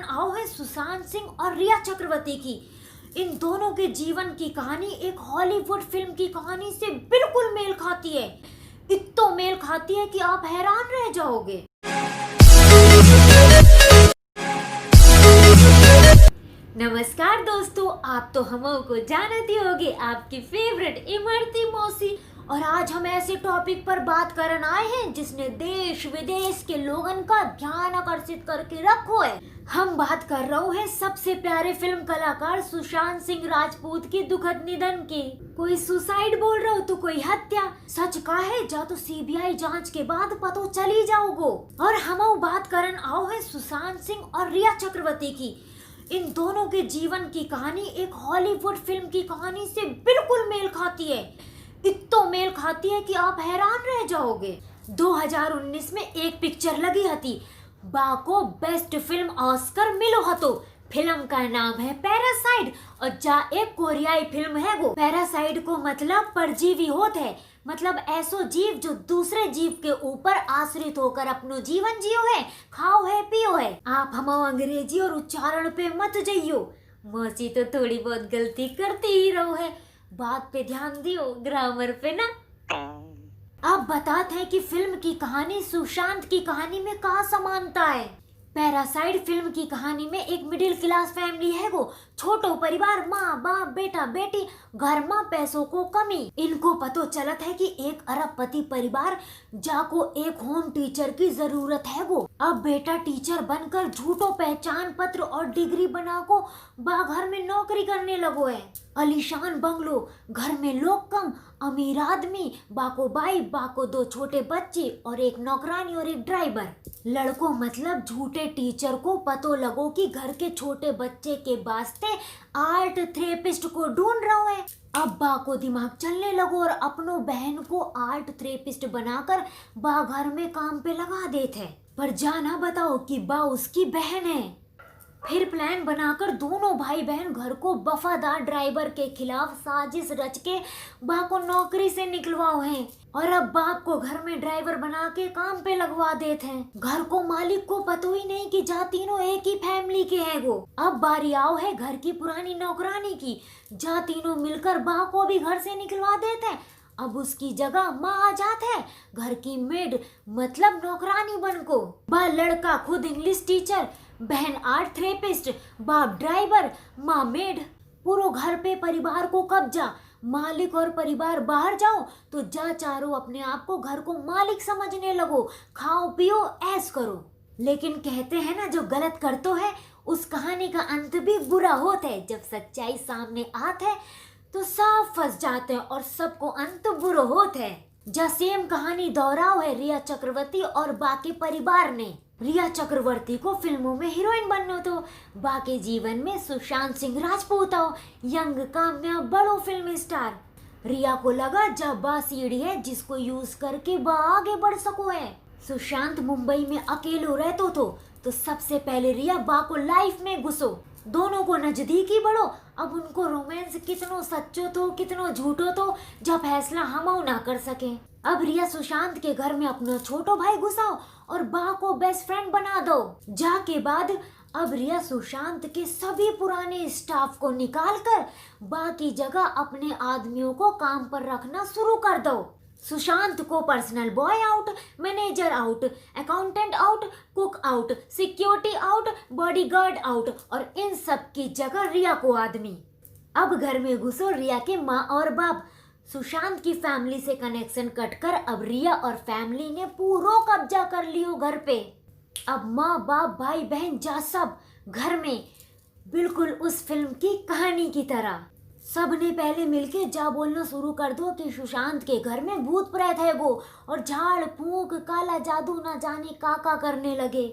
आओ है सुशांत सिंह और रिया चक्रवर्ती की। इन दोनों के जीवन की कहानी एक हॉलीवुड फिल्म की कहानी से बिल्कुल मेल खाती है। इतना मेल खाती है कि आप हैरान रह जाओगे। नमस्कार दोस्तों, आप तो हम को जानती होगे, आपकी फेवरेट इमरती मौसी। और आज हम ऐसे टॉपिक पर बात करन आए हैं जिसने देश विदेश के लोगन का ध्यान आकर्षित करके रखो है। हम बात कर रहे हैं सबसे प्यारे फिल्म कलाकार सुशांत सिंह राजपूत की दुखद निधन की। कोई सुसाइड बोल रहा हो तो कोई हत्या, सच का है जा तो सीबीआई जांच के बाद पता चली जाओगो। और हम बात करन आओ है सुशांत सिंह और रिया चक्रवर्ती की। इन दोनों के जीवन की कहानी एक हॉलीवुड फिल्म की कहानी से बिल्कुल मेल खाती है। इतना मेल खाती है कि आप हैरान रह जाओगे। 2019 में एक पिक्चर लगी हती, बाको बेस्ट फिल्म ऑस्कर मिलो हतो। फिल्म का नाम है पैरासाइट और जा एक कोरियाई फिल्म है वो। पैरासाइट को मतलब परजीवी होत है, मतलब ऐसो जीव जो दूसरे जीव के ऊपर आश्रित होकर अपनो जीवन जियो है, खाओ है पियो है। आप हम अंग्रेजी और उच्चारण पे मत जाइयो, मौसी तो थोड़ी बहुत गलती करती ही रहो है, बात पे ध्यान दियो, ग्रामर पे ना। अब बताते हैं कि फिल्म की कहानी सुशांत की कहानी में कहाँ समानता है। पैरासाइट फिल्म की कहानी में एक मिडिल क्लास फैमिली है वो, छोटो परिवार, माँ बाप बेटा बेटी, घर में पैसों को कमी। इनको पतो चलत है कि एक अरबपति परिवार जाको एक होम टीचर की जरूरत है वो। अब बेटा टीचर बनकर झूठो पहचान पत्र और डिग्री बना को बा घर में नौकरी करने लगो है। अलीशान बंगलो, घर में लोग कम, अमीर आदमी, बाको बाई, बाको 2 छोटे बच्चे और एक नौकरानी और एक ड्राइवर। लड़को मतलब झूठे टीचर को पतो लगो कि घर के छोटे बच्चे के वास्ते आर्ट थेरेपिस्ट को ढूंढ रहा है। अब बा को दिमाग चलने लगो और अपनों बहन को आर्ट थेरेपिस्ट बनाकर बा घर में काम पे लगा देते है। पर जाना बताओ कि बा उसकी बहन है। फिर प्लान बनाकर दोनों भाई बहन घर को वफादार ड्राइवर के खिलाफ साजिश रच के बा को नौकरी से निकलवाओ हैं और अब बाप को घर में ड्राइवर बना के काम पे लगवा देते हैं। घर को मालिक को पता ही नहीं कि जा तीनों एक ही फैमिली के हैं वो। अब बारी आओ है घर की पुरानी नौकरानी की, जा तीनों मिलकर बा को भी घर से निकलवा देते हैं। अब उसकी जगह माँ आ जाते है घर की मेड मतलब नौकरानी बन को। बा लड़का खुद इंग्लिश टीचर, बहन आर्ट थेरेपिस्ट, बाप ड्राइवर, माँ मेड। पूरा घर पे परिवार को कब्जा, मालिक और परिवार बाहर जाओ तो जा चारों अपने आप को घर को मालिक समझने लगो, खाओ पियो ऐश करो। लेकिन कहते हैं ना जो गलत करतो है उस कहानी का अंत भी बुरा होता है। जब सच्चाई सामने आते है तो सब फंस जाते हैं और सबको अंत बुरा होता है। जा सेम कहानी दोहराओ है रिया चक्रवर्ती और बाकी परिवार ने। रिया चक्रवर्ती को फिल्मों में हीरोइन बनना तो बाकी जीवन में सुशांत सिंह राजपूत हो, यंग कामयाब बड़ो फिल्म स्टार। रिया को लगा जब बा सीढ़ी है जिसको यूज करके बा आगे बढ़ सको है। सुशांत मुंबई में अकेलो रहतो तो सबसे पहले रिया बा को लाइफ में घुसो, दोनों को नजदीकी बढ़ो। अब उनको रोमांस कितनो सच्चो तो कितनो झूठो तो जब फैसला हम ना कर सके। अब रिया सुशांत के घर में अपना छोटो भाई घुसाओ और बा को बेस्ट फ्रेंड बना दो। जाके बाद अब रिया सुशांत के सभी पुराने स्टाफ को निकाल कर बा की जगह अपने आदमियों को काम पर रखना शुरू कर दो। सुशांत को personal boy out, manager out, accountant out, cook out, security out, bodyguard out और इन सब की जगह रिया को आदमी। अब घर में घुसो रिया के माँ और बाप। सुशांत की फैमिली से कनेक्शन कट कर अब रिया और फैमिली ने पूरा कब्जा कर लियो घर पे। अब माँ बाप भाई बहन जा सब घर में, बिल्कुल उस फिल्म की कहानी की तरह। सब ने पहले मिलके जा बोलना शुरू कर दो कि सुशांत के घर में भूत प्रेत है वो और झाड़ फूंक काला जादू ना जाने का करने लगे।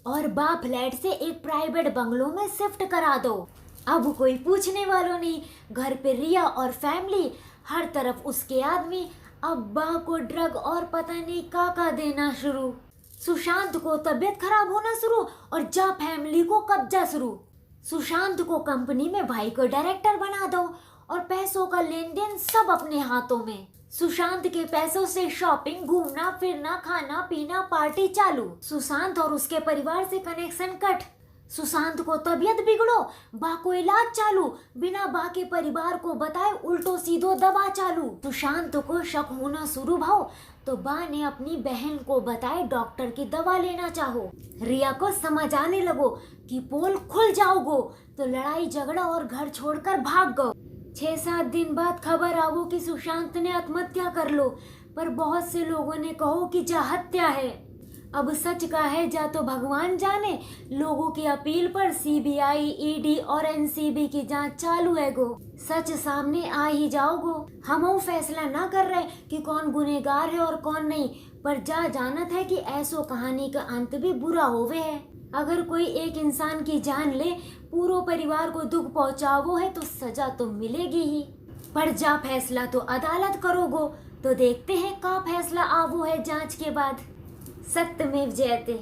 और बा फ्लैट से एक प्राइवेट बंगलो में शिफ्ट करा दो। अब कोई पूछने वालों नहीं, घर पे रिया और फैमिली, हर तरफ उसके आदमी। अब बा को ड्रग और पता नहीं का देना शुरू। सुशांत को तबीयत खराब होना शुरू और जा फैमिली को कब्जा शुरू। सुशांत को कंपनी में भाई को डायरेक्टर बना दो और पैसों का लेन देन सब अपने हाथों में। सुशांत के पैसों से शॉपिंग, घूमना फिरना, खाना पीना, पार्टी चालू। सुशांत और उसके परिवार से कनेक्शन कट। सुशांत को तबीयत बिगड़ो, बा को इलाज चालू, बिना बा के परिवार को बताए उल्टो सीधो दवा चालू। सुशांत को शक होना शुरू भाव तो बा ने अपनी बहन को बताए डॉक्टर की दवा लेना चाहो। रिया को समझ आने लगो कि पोल खुल जाओगो तो लड़ाई झगड़ा और घर छोड़कर भाग गो। 6-7 दिन बाद खबर आवो कि सुशांत ने आत्महत्या कर लो, पर बहुत से लोगों ने कहो कि जा हत्या है। अब सच का है जा तो भगवान जाने। लोगों की अपील पर सीबीआई, ईडी और एनसीबी की जांच चालू है गो। सच सामने आ ही जाओगो। हम फैसला ना कर रहे कि कौन गुनहगार है और कौन नहीं, पर जा जानत है कि ऐसो कहानी का अंत भी बुरा होवे है। अगर कोई एक इंसान की जान ले, पूरे परिवार को दुख पहुंचावो है तो सजा तो मिलेगी ही, पर जा फैसला तो अदालत करोगो। तो देखते हैं का फैसला आवो है जांच के बाद। सत्यमेव जयते।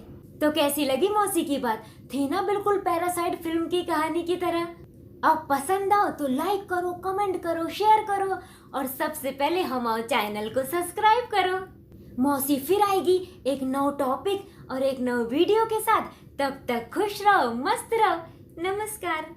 तो कैसी लगी मौसी की बात? थी ना बिल्कुल पैरासाइट फिल्म की कहानी की तरह। अब पसंद आओ तो लाइक करो, कमेंट करो, शेयर करो और सबसे पहले हमारे चैनल को सब्सक्राइब करो। मौसी फिर आएगी एक नौ टॉपिक और एक नौ वीडियो के साथ। तब तक खुश रहो, मस्त रहो। नमस्कार।